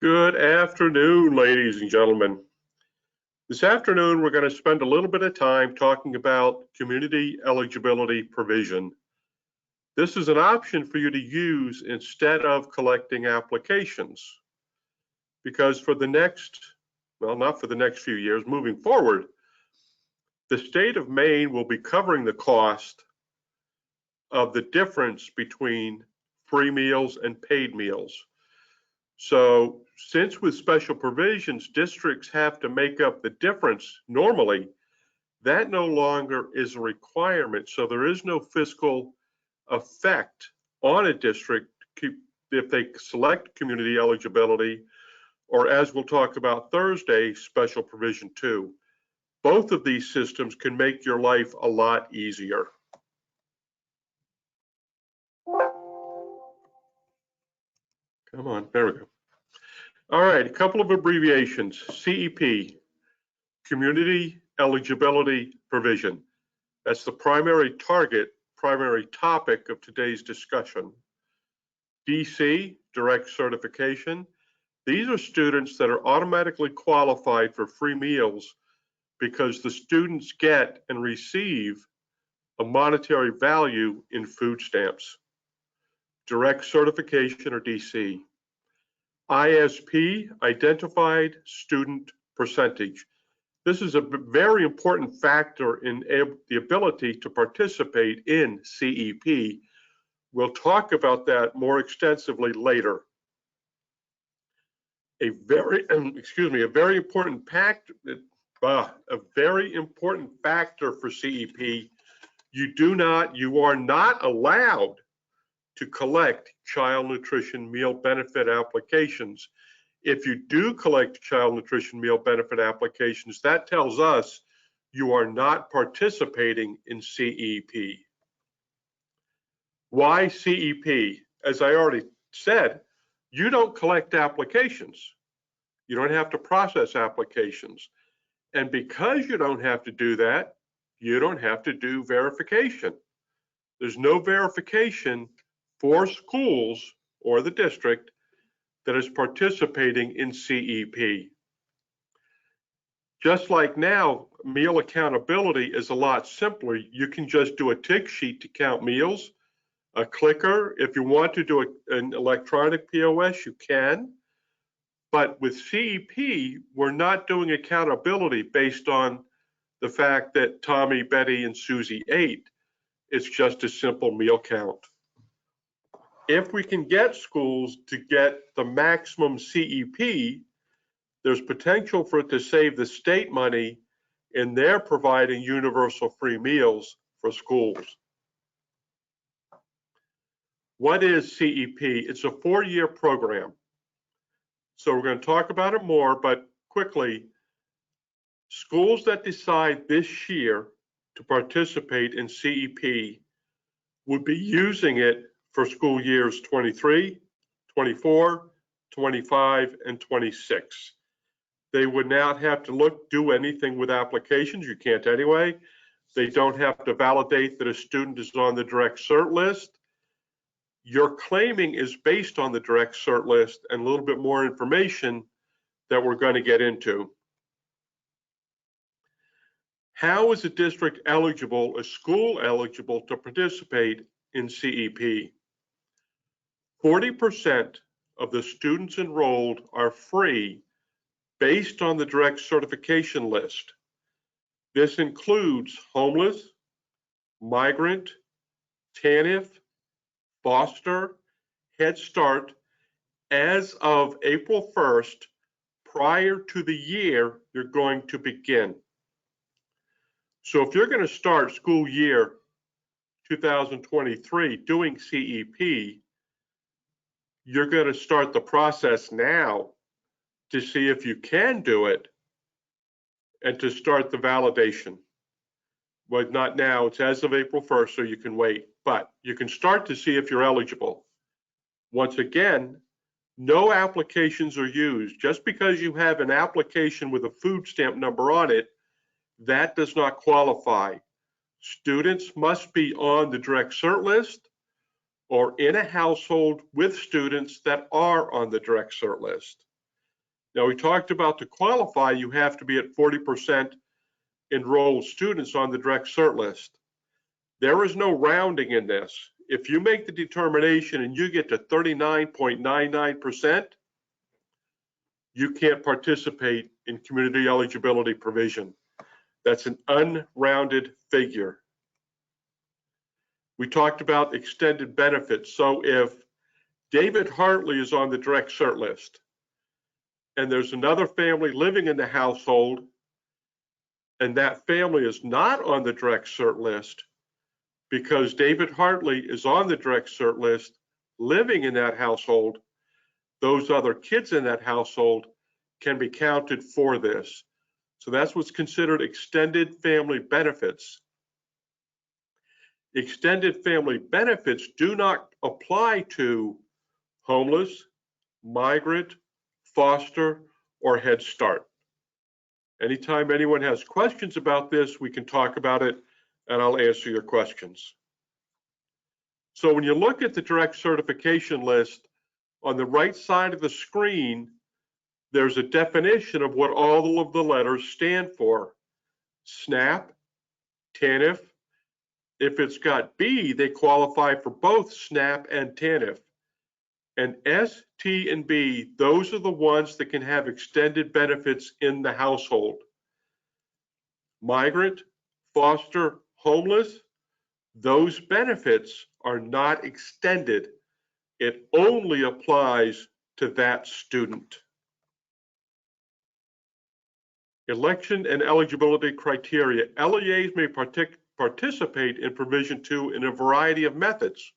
Good afternoon, ladies and gentlemen. This afternoon, we're going to spend a little bit of time talking about community eligibility provision. This is an option for you to use instead of collecting applications, because for the next, well, not for the next few years, moving forward, the state of Maine will be covering the cost of the difference between free meals and paid meals. So since with special provisions, districts have to make up the difference normally, that no longer is a requirement. So there is no fiscal effect on a district if they select community eligibility, or as we'll talk about Thursday, special provision 2. Both of these systems can make your life a lot easier. Come on, there we go. All right, a couple of abbreviations. CEP, Community Eligibility Provision. That's the primary topic of today's discussion. DC, Direct Certification. These are students that are automatically qualified for free meals because the students get and receive a monetary value in food stamps. Direct Certification, or DC. ISP, Identified Student Percentage. This is a very important factor in the ability to participate in CEP. We'll talk about that more extensively later. A very important factor for CEP. You are not allowed to collect child nutrition meal benefit applications. If you do collect child nutrition meal benefit applications, that tells us you are not participating in CEP. Why CEP? As I already said, you don't collect applications. You don't have to process applications. And because you don't have to do that, you don't have to do verification. There's no verification for schools or the district that is participating in CEP. Just like now, meal accountability is a lot simpler. You can just do a tick sheet to count meals, a clicker. If you want to do an electronic POS, you can. But with CEP, we're not doing accountability based on the fact that Tommy, Betty, and Susie ate. It's just a simple meal count. If we can get schools to get the maximum CEP, there's potential for it to save the state money in their providing universal free meals for schools. What is CEP? It's a 4-year program. So we're going to talk about it more, but quickly, schools that decide this year to participate in CEP would be using it for school years 23, 24, 25, and 26. They would not have to do anything with applications. You can't anyway. They don't have to validate that a student is on the direct cert list. Your claiming is based on the direct cert list and a little bit more information that we're going to get into. How is a district eligible, a school eligible to participate in CEP? 40% of the students enrolled are free based on the direct certification list. This includes homeless, migrant, TANF, foster, Head Start, as of April 1st, prior to the year you're going to begin. So if you're going to start school year 2023 doing CEP, you're going to start the process now to see if you can do it and to start the validation. Well, not now, it's as of April 1st, so you can wait, but you can start to see if you're eligible. Once again, no applications are used. Just because you have an application with a food stamp number on it, that does not qualify. Students must be on the direct cert list or in a household with students that are on the direct cert list. Now, we talked about to qualify, you have to be at 40% enrolled students on the direct cert list. There is no rounding in this. If you make the determination and you get to 39.99%, you can't participate in community eligibility provision. That's an unrounded figure. We talked about extended benefits. So if David Hartley is on the direct cert list and there's another family living in the household and that family is not on the direct cert list, because David Hartley is on the direct cert list living in that household, those other kids in that household can be counted for this. So that's what's considered extended family benefits. Extended family benefits do not apply to homeless, migrant, foster, or Head Start. Anytime anyone has questions about this, we can talk about it and I'll answer your questions. So when you look at the direct certification list, on the right side of the screen, there's a definition of what all of the letters stand for. SNAP, TANF. If it's got B, they qualify for both SNAP and TANF. And S, T, and B, those are the ones that can have extended benefits in the household. Migrant, foster, homeless, those benefits are not extended. It only applies to that student. Election and eligibility criteria. LEAs may participate in Provision 2 in a variety of methods.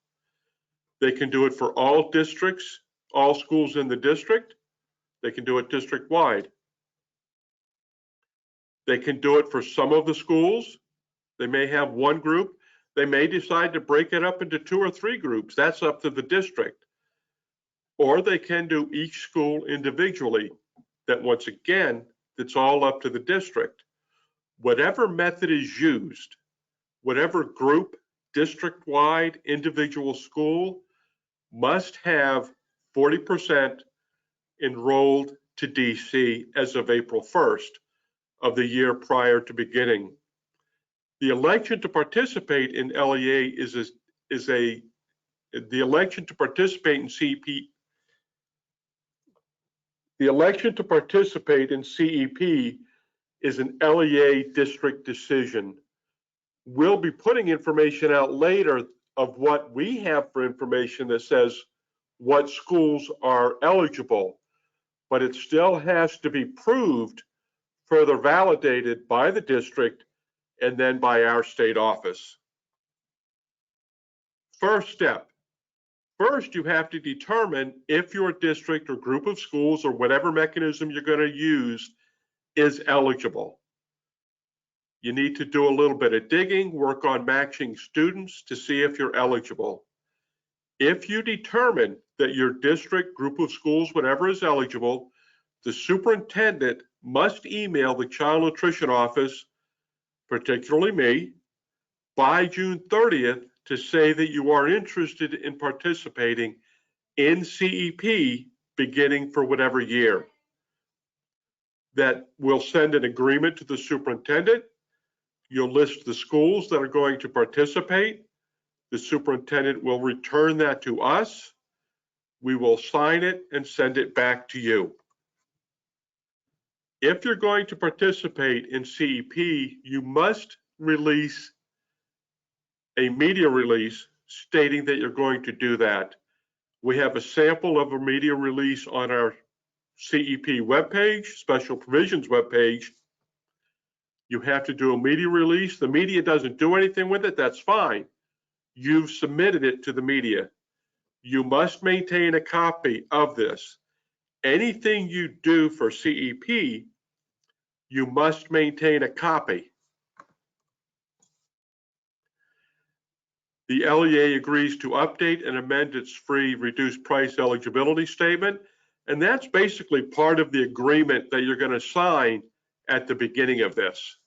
They can do it for all districts, all schools in the district. They can do it district-wide. They can do it for some of the schools. They may have one group. They may decide to break it up into 2 or 3 groups. That's up to the district. Or they can do each school individually. That once again, it's all up to the district. Whatever method is used, whatever group, district-wide, individual school, must have 40% enrolled to DC as of April 1st of the year prior to beginning. The election to participate in LEA the election to participate in CEP. The election to participate in CEP is an LEA district decision. We'll be putting information out later of what we have for information that says what schools are eligible, but it still has to be proved, further validated by the district and then by our state office. First step. First, you have to determine if your district or group of schools or whatever mechanism you're going to use is eligible. You need to do a little bit of digging, work on matching students to see if you're eligible. If you determine that your district, group of schools, whatever is eligible, the superintendent must email the child nutrition office, particularly me, by June 30th to say that you are interested in participating in CEP beginning for whatever year. That will send an agreement to the superintendent. You'll list the schools that are going to participate. The superintendent will return that to us. We will sign it and send it back to you. If you're going to participate in CEP, you must release a media release stating that you're going to do that. We have a sample of a media release on our CEP webpage, Special Provisions webpage. You have to do a media release. The media doesn't do anything with it, that's fine. You've submitted it to the media. You must maintain a copy of this. Anything you do for CEP, you must maintain a copy. The LEA agrees to update and amend its free reduced price eligibility statement, and that's basically part of the agreement that you're going to sign at the beginning of this.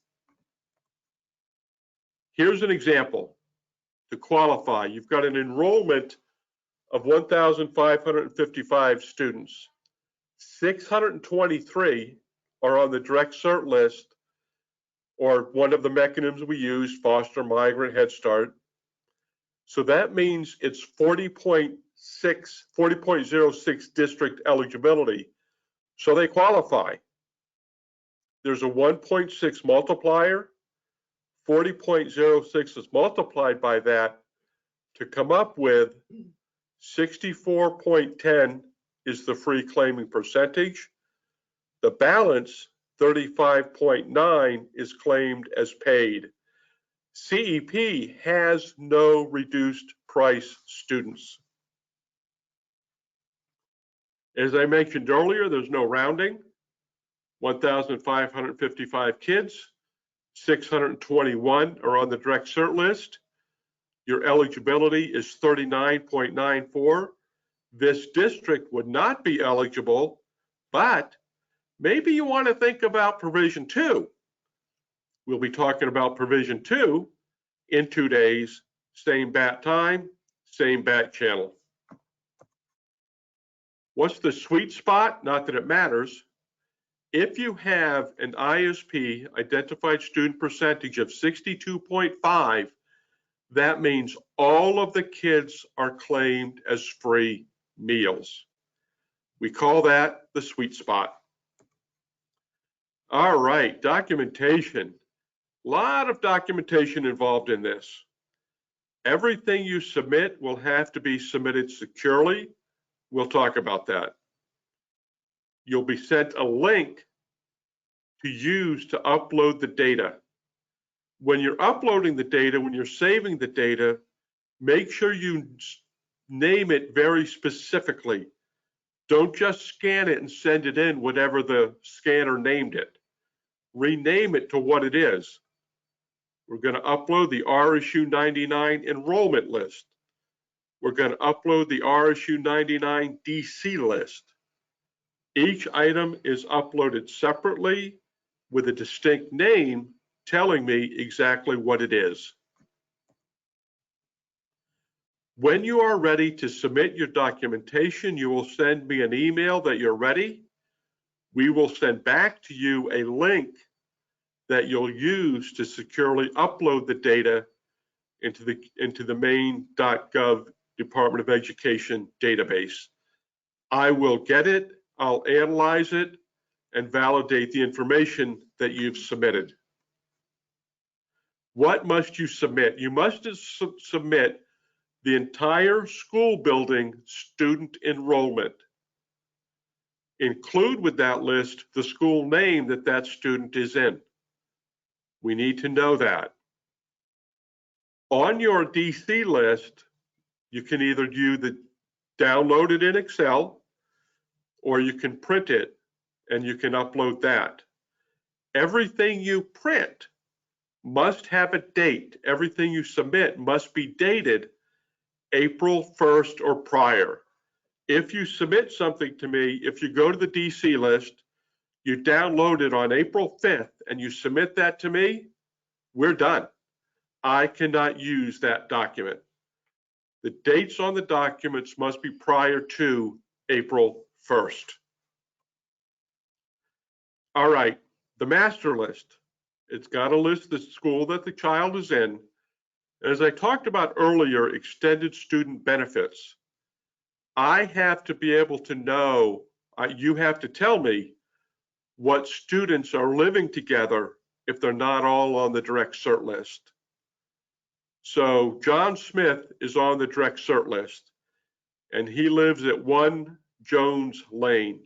Here's an example. To qualify, you've got an enrollment of 1,555 students. 623 are on the direct cert list, or one of the mechanisms we use, foster, migrant, Head Start. So that means it's 40.06 district eligibility. So they qualify. There's a 1.6 multiplier. 40.06 is multiplied by that to come up with 64.10 is the free claiming percentage. The balance, 35.9, is claimed as paid. CEP has no reduced price students. As I mentioned earlier, there's no rounding. 1,555 kids, 621 are on the direct cert list. Your eligibility is 39.94. This district would not be eligible, but maybe you want to think about Provision 2. We'll be talking about Provision 2 in 2 days, same bat time, same bat channel. What's the sweet spot? Not that it matters. If you have an ISP, identified student percentage, of 62.5, that means all of the kids are claimed as free meals. We call that the sweet spot. All right, documentation. A lot of documentation involved in this. Everything you submit will have to be submitted securely. We'll talk about that. You'll be sent a link to use to upload the data. When you're uploading the data, when you're saving the data, make sure you name it very specifically. Don't just scan it and send it in whatever the scanner named it. Rename it to what it is. We're going to upload the RSU 99 enrollment list. We're going to upload the RSU 99 DC list. Each item is uploaded separately with a distinct name telling me exactly what it is. When you are ready to submit your documentation, you will send me an email that you're ready. We will send back to you a link that you'll use to securely upload the data into the Maine.gov Department of Education database. I will get it, I'll analyze it, and validate the information that you've submitted. What must you submit? You must submit the entire school building student enrollment. Include with that list the school name that that student is in. We need to know that. On your DC list, you can either download it in Excel, or you can print it and you can upload that. Everything you print must have a date. Everything you submit must be dated April 1st or prior. If you submit something to me, if you go to the DC list, you download it on April 5th and you submit that to me, we're done. I cannot use that document. The dates on the documents must be prior to April 1st. All right, the master list. It's got to list the school that the child is in. As I talked about earlier, extended student benefits. I have to be able to know, you have to tell me what students are living together if they're not all on the direct cert list. So John Smith is on the direct cert list, and he lives at 1 Jones Lane.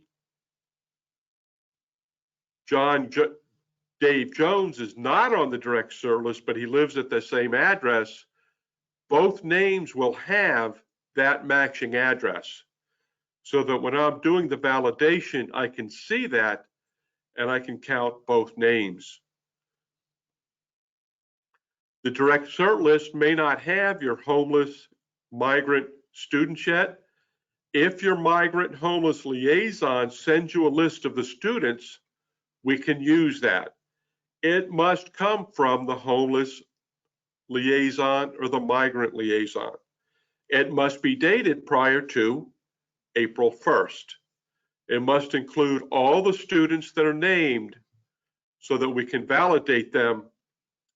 Dave Jones is not on the direct cert list, but he lives at the same address. Both names will have that matching address, so that when I'm doing the validation, I can see that and I can count both names. The direct cert list may not have your homeless migrant students yet. If your migrant homeless liaison sends you a list of the students, we can use that. It must come from the homeless liaison or the migrant liaison. It must be dated prior to April 1st. It must include all the students that are named so that we can validate them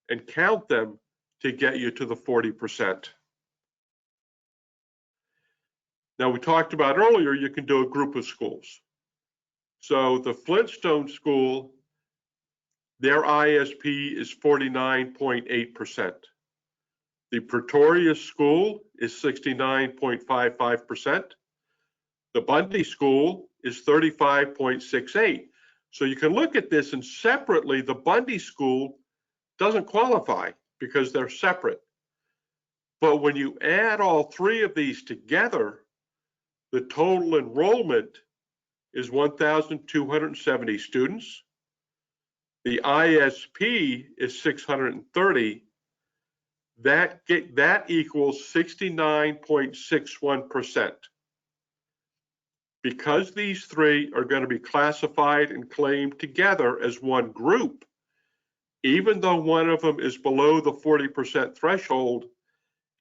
and count them to get you to the 40%. Now, we talked about earlier, you can do a group of schools. So the Flintstone school, their ISP is 49.8%. The Pretoria school is 69.55%. The Bundy school is 35.68. So you can look at this, and separately, the Bundy school doesn't qualify because they're separate. But when you add all three of these together, the total enrollment is 1,270 students. The ISP is 630. That equals 69.61%. Because these three are going to be classified and claimed together as one group, even though one of them is below the 40% threshold,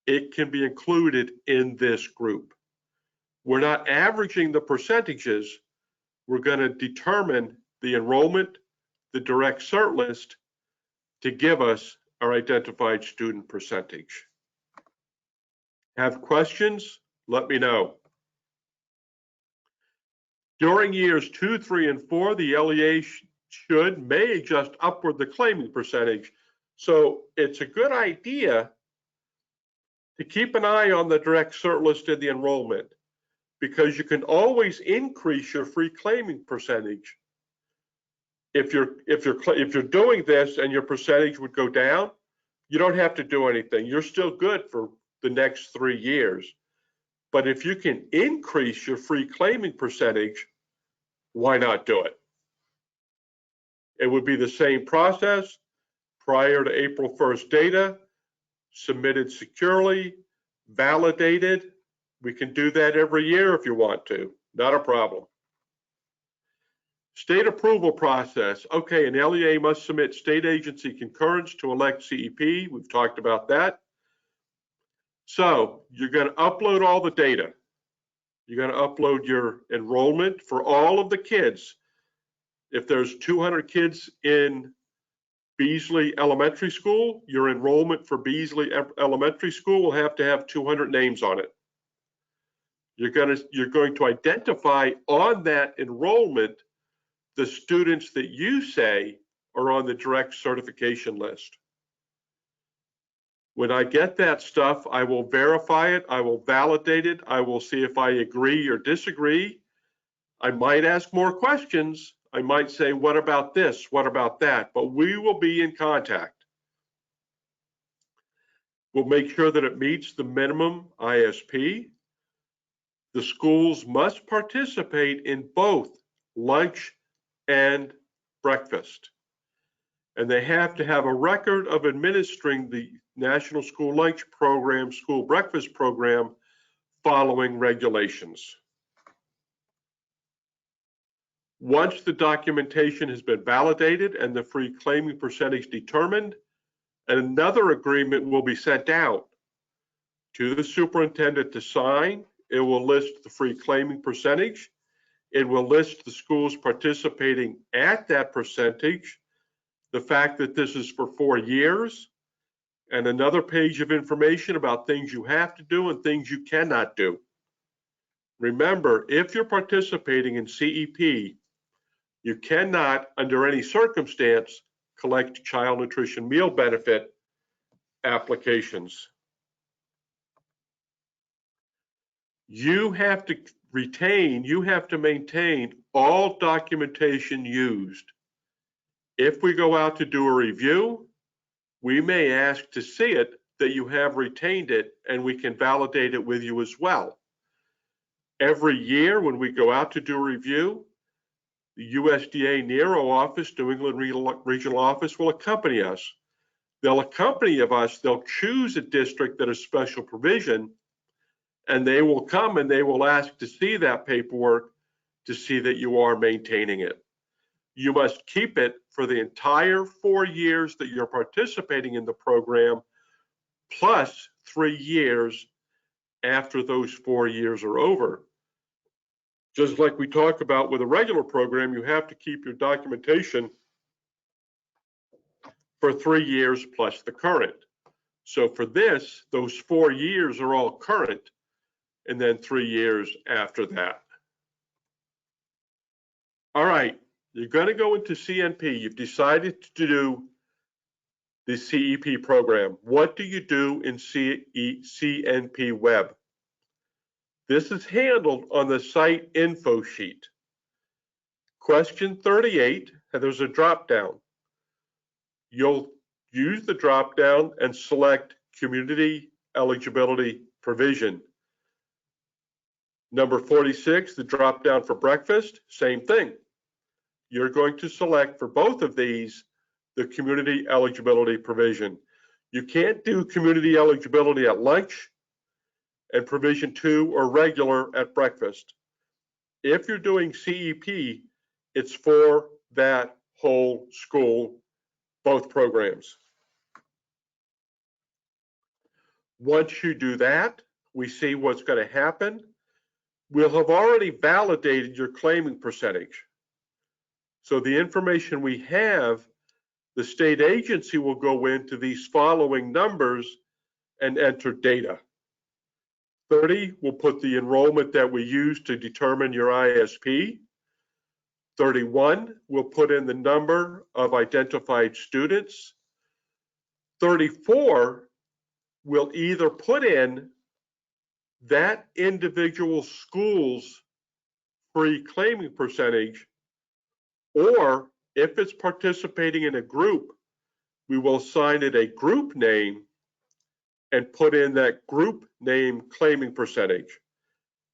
it can be included in this group. We're not averaging the percentages. We're going to determine the enrollment, the direct cert list, to give us our identified student percentage. Have questions? Let me know. During years 2, 3, and 4, the LEA may adjust upward the claiming percentage. So it's a good idea to keep an eye on the direct cert list and the enrollment, because you can always increase your free claiming percentage. If you're doing this and your percentage would go down, you don't have to do anything. You're still good for the next 3 years. But if you can increase your free claiming percentage, why not do it? It would be the same process prior to April 1st data, submitted securely, validated. We can do that every year if you want to, not a problem. State approval process. Okay, an LEA must submit state agency concurrence to elect CEP. We've talked about that. So you're going to upload all the data. You're going to upload your enrollment for all of the kids. If there's 200 kids in Beasley Elementary School, your enrollment for Beasley Elementary School will have to have 200 names on it. You're going to identify on that enrollment the students that you say are on the direct certification list. When I get that stuff, I will verify it, I will validate it, I will see if I agree or disagree. I might ask more questions. I might say, what about this? What about that? But we will be in contact. We'll make sure that it meets the minimum ISP. The schools must participate in both lunch and breakfast. And they have to have a record of administering the National School Lunch Program, School Breakfast Program, following regulations. Once the documentation has been validated and the free claiming percentage determined, another agreement will be sent out to the superintendent to sign. It will list the free claiming percentage. It will list the schools participating at that percentage, the fact that this is for 4 years, and another page of information about things you have to do and things you cannot do. Remember, if you're participating in CEP, you cannot, under any circumstance, collect child nutrition meal benefit applications. You have to maintain all documentation used. If we go out to do a review, we may ask to see it, that you have retained it, and we can validate it with you as well. Every year when we go out to do a review, the USDA NERO office, New England Regional Office, will accompany us. They'll accompany us, they'll choose a district that is special provision, and they will come and they will ask to see that paperwork to see that you are maintaining it. You must keep it for the entire 4 years that you're participating in the program, plus 3 years after those 4 years are over. Just like we talk about with a regular program, you have to keep your documentation for 3 years plus the current. So for this, those 4 years are all current, and then 3 years after that. All right, you're going to go into CNP. You've decided to do the CEP program. What do you do in CNP Web? This is handled on the site info sheet. Question 38, and there's a drop down. You'll use the drop down and select Community Eligibility Provision. Number 46, the drop down for breakfast, same thing. You're going to select for both of these the Community Eligibility Provision. You can't do Community Eligibility at lunch and Provision 2 or regular at breakfast. If you're doing CEP, it's for that whole school, both programs. Once you do that, we see what's going to happen. We'll have already validated your claiming percentage. So the information we have, the state agency will go into these following numbers and enter data. 30 will put the enrollment that we use to determine your ISP. 31 will put in the number of identified students. 34 will either put in that individual school's free claiming percentage, or if it's participating in a group, we will assign it a group name and put in that group name claiming percentage.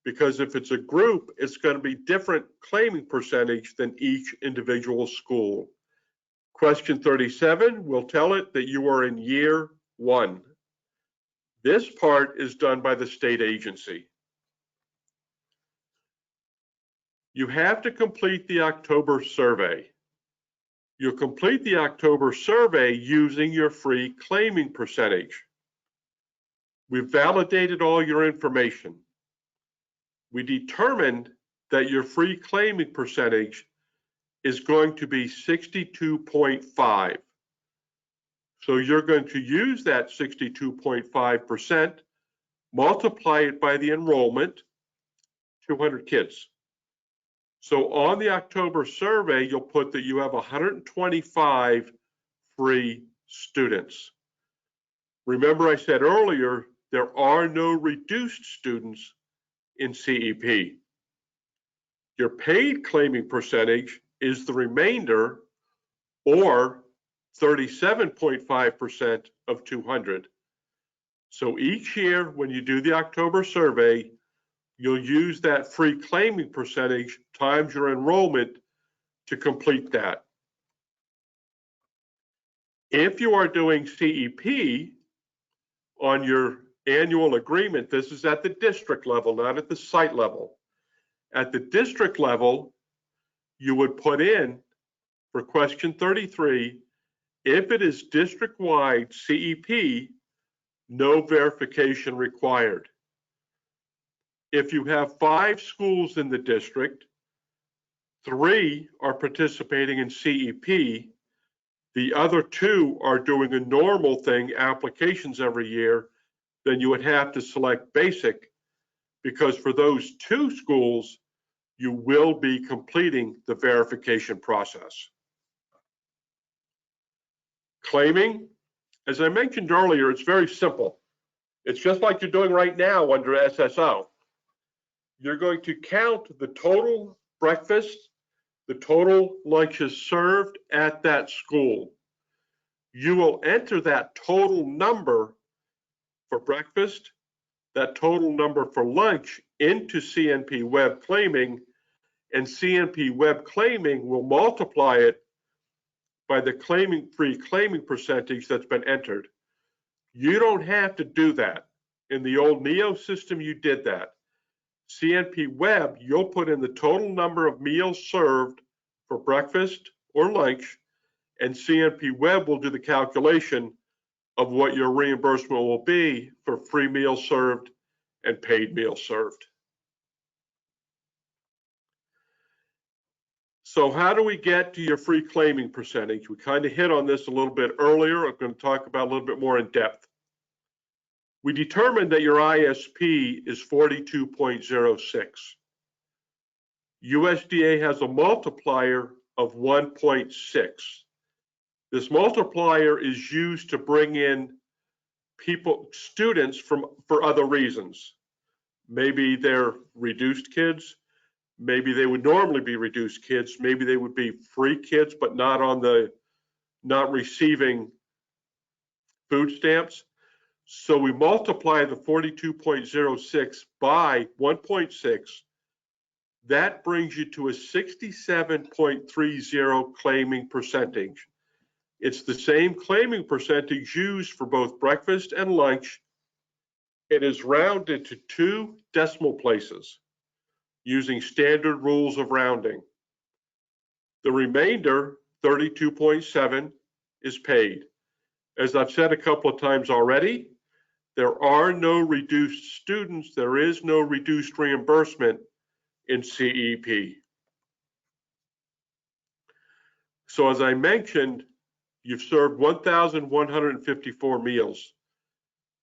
Because if it's a group, it's going to be different claiming percentage than each individual school. Question 37 will tell it that you are in year 1. This part is done by the state agency. You have to complete the October survey. You'll complete the October survey using your free claiming percentage. We've validated all your information. We determined that your free claiming percentage is going to be 62.5. So you're going to use that 62.5%, multiply it by the enrollment, 200 kids. So on the October survey, you'll put that you have 125 free students. Remember I said earlier, there are no reduced students in CEP. Your paid claiming percentage is the remainder, or 37.5% of 200. So each year when you do the October survey, you'll use that free claiming percentage times your enrollment to complete that. If you are doing CEP on your annual agreement, this is at the district level, not at the site level. At the district level, you would put in, for question 33, if it is district-wide CEP, no verification required. If you have 5 schools in the district, 3 are participating in CEP, the other 2 are doing a normal thing, applications every year, then you would have to select basic, because for those 2 schools, you will be completing the verification process. Claiming, as I mentioned earlier, it's very simple. It's just like you're doing right now under SSO. You're going to count the total breakfast, the total lunches served at that school. You will enter that total number for breakfast, that total number for lunch into CNP Web Claiming, and CNP Web Claiming will multiply it by the free claiming percentage that's been entered. You don't have to do that. In the old NEO system, you did that. CNP Web, you'll put in the total number of meals served for breakfast or lunch, and CNP Web will do the calculation of what your reimbursement will be for free meals served and paid meals served. So how do we get to your free claiming percentage? We kind of hit on this a little bit earlier. I'm going to talk about a little bit more in depth. We determined that your ISP is 42.06. USDA has a multiplier of 1.6. This multiplier is used to bring in students for other reasons. Maybe they're reduced kids. Maybe they would normally be reduced kids. Maybe they would be free kids, but not receiving food stamps. So we multiply the 42.06 by 1.6. That brings you to a 67.30 claiming percentage. It's the same claiming percentage used for both breakfast and lunch. It is rounded to 2 decimal places using standard rules of rounding. The remainder, 32.7, is paid. As I've said a couple of times already, there are no reduced students. There is no reduced reimbursement in CEP. So as I mentioned, you've served 1,154 meals.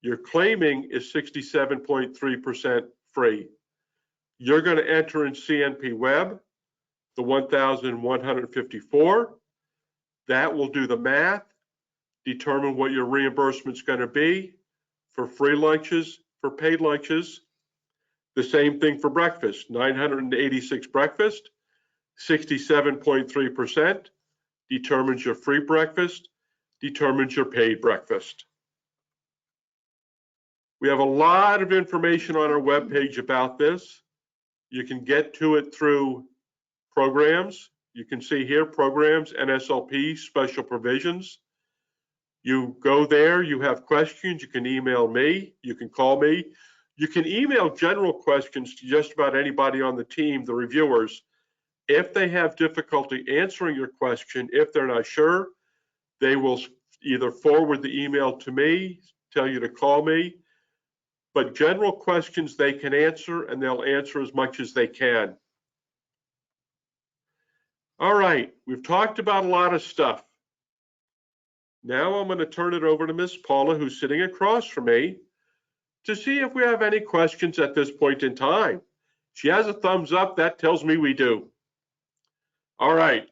Your claiming is 67.3% free. You're going to enter in CNP Web the 1,154. That will do the math, determine what your reimbursement's going to be for free lunches, for paid lunches. The same thing for breakfast, 986 breakfast, 67.3% determines your free breakfast, determines your paid breakfast. We have a lot of information on our webpage about this. You can get to it through programs. You can see here, programs, NSLP, special provisions. You go there, you have questions, you can email me, you can call me. You can email general questions to just about anybody on the team, the reviewers. If they have difficulty answering your question, if they're not sure, they will either forward the email to me, tell you to call me. But general questions they can answer, and they'll answer as much as they can. All right, we've talked about a lot of stuff. Now I'm going to turn it over to Miss Paula, who's sitting across from me, to see if we have any questions at this point in time. She has a thumbs up. That tells me we do. All right.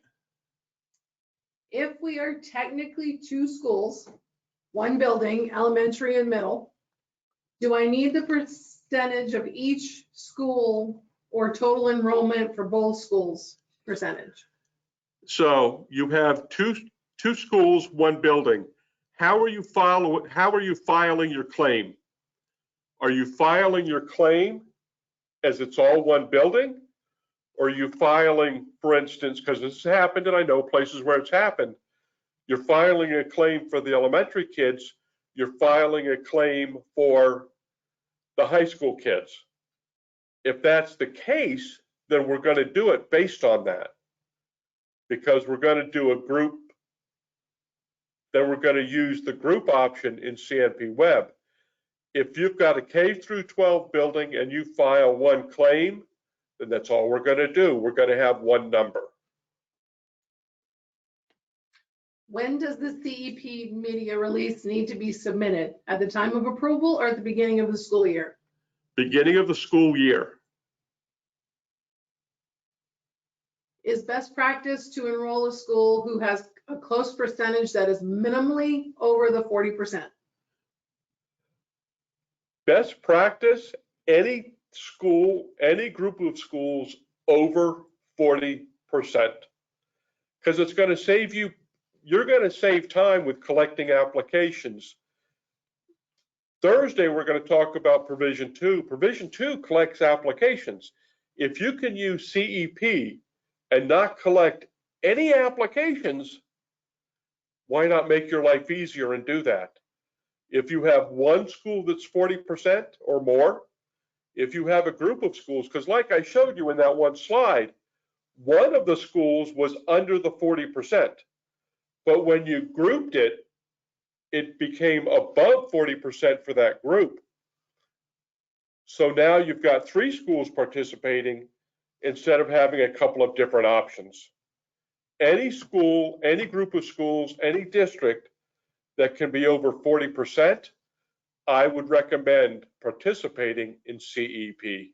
If we are technically 2 schools, 1 building, elementary and middle, do I need the percentage of each school or total enrollment for both schools percentage? So you have two schools, 1 building. How are you filing your claim? Are you filing your claim as it's all 1 building? Or are you filing, for instance, because this has happened, and I know places where it's happened, you're filing a claim for the elementary kids, you're filing a claim for the high school kids. If that's the case, then we're going to do it based on that, because we're going to do a group, then we're going to use the group option in CNP Web. If you've got a K through 12 building and you file 1 claim, then that's all we're going to do. We're going to have 1 number. When does the CEP media release need to be submitted? At the time of approval or at the beginning of the school year? Beginning of the school year. Is best practice to enroll a school who has a close percentage that is minimally over the 40%? Best practice, any school, any group of schools over 40%, because it's going to save you, you're going to save time with collecting applications. Thursday, we're going to talk about Provision 2. Provision 2 collects applications. If you can use CEP and not collect any applications, why not make your life easier and do that? If you have 1 school that's 40% or more, if you have a group of schools, because like I showed you in that 1 slide, 1 of the schools was under the 40%. But when you grouped it, it became above 40% for that group. So now you've got 3 schools participating instead of having a couple of different options. any school, any group of schools, any district that can be over 40%, I would recommend participating in CEP.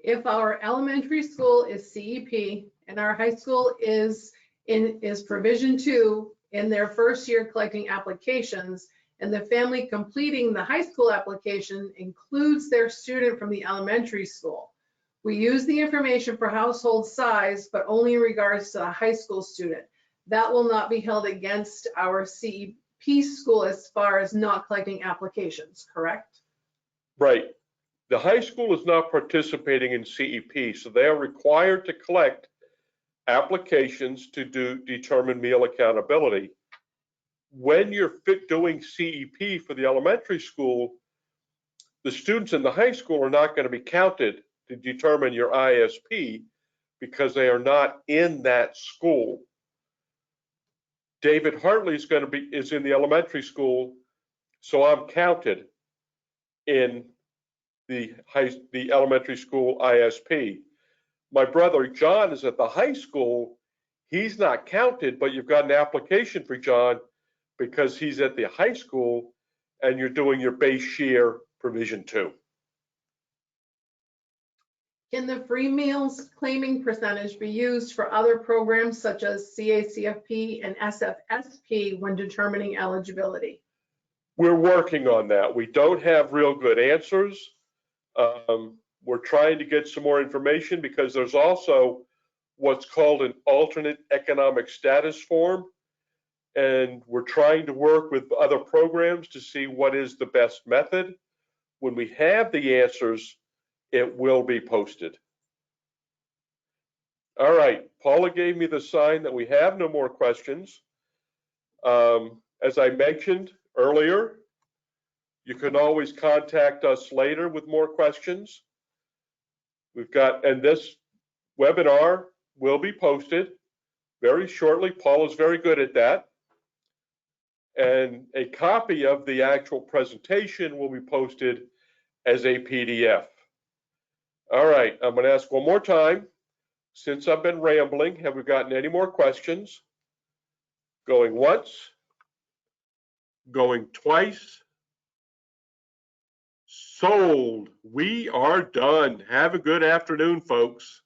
If our elementary school is CEP and our high school is provision 2 in their first year collecting applications, and the family completing the high school application includes their student from the elementary school, we use the information for household size, but only in regards to the high school student. That will not be held against our CEP school as far as not collecting applications, correct? Right. The high school is not participating in CEP, so they are required to collect applications to determine meal accountability. When you're doing CEP for the elementary school, the students in the high school are not going to be counted to determine your ISP because they are not in that school. David Hartley is in the elementary school, so I'm counted in the elementary school ISP. My brother John is at the high school. He's not counted, but you've got an application for John because he's at the high school and you're doing your base year provision 2. Can the free meals claiming percentage be used for other programs such as CACFP and SFSP when determining eligibility? We're working on that. We don't have real good answers. We're trying to get some more information because there's also what's called an alternate economic status form. And we're trying to work with other programs to see what is the best method. When we have the answers, it will be posted. All right, Paula gave me the sign that we have no more questions. As I mentioned earlier, you can always contact us later with more questions. And this webinar will be posted very shortly. Paula's very good at that. And a copy of the actual presentation will be posted as a PDF. All right, I'm going to ask one more time. Since I've been rambling, have we gotten any more questions? Going once, going twice. Sold. We are done. Have a good afternoon, folks.